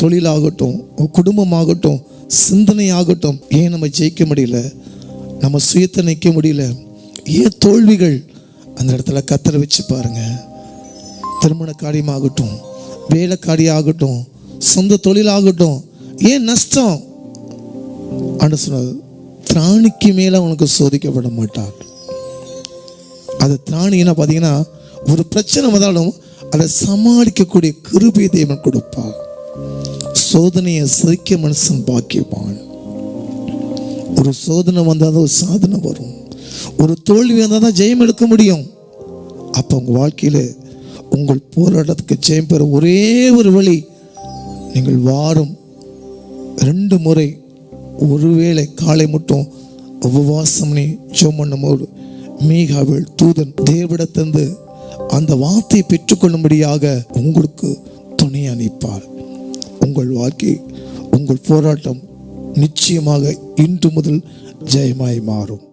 தொழிலாகட்டும், குடும்பமாகட்டும், சிந்தனையாகட்டும், ஏன் நம்ம ஜெயிக்க முடியல, நம்ம சுயத்தை நிற்க முடியல, ஏன் தோல்விகள், அந்த இடத்துல கத்தரை வச்சு பாருங்க. திருமண காரியமாகட்டும், வேலை காரியாகட்டும், சொந்த தொழிலாகட்டும், ஏன் நஷ்டம் அன்னு சொன்னது, திராணிக்கு மேல உனக்கு சோதிக்கப்பட மாட்டார். அது திராணி என்ன பார்த்தீங்கன்னா, ஒரு பிரச்சனை வந்தாலும் அதை சமாளிக்கக்கூடிய கிருபையை தேவன் கொடுப்பார். சோதனையை சகிக்க மனுஷன் பாக்கியவான். ஒரு சோதனை வந்தால் ஒரு சாதனை வரும், ஒரு தோல்வி வந்தால் தான் ஜெயம் எடுக்க முடியும். அப்போ உங்கள் வாழ்க்கையில் உங்கள் போராட்டத்துக்கு ஜெயம் பெற ஒரே ஒரு வழி, நீங்கள் வாரம் 2 முறை ஒருவேளை காலை மட்டும் உபவாசம் பண்ணி ஜெபம் பண்ணும்போது மீகாவேல் தூதன் தேவனிடத்திலிருந்து அந்த வார்த்தையை பெற்றுக்கொள்ளும்படியாக உங்களுக்கு துணை அனுப்பார். உங்கள் வாழ்க்கை, உங்கள் போராட்டம் நிச்சயமாக இன்று முதல் ஜெயமாய் மாறும்.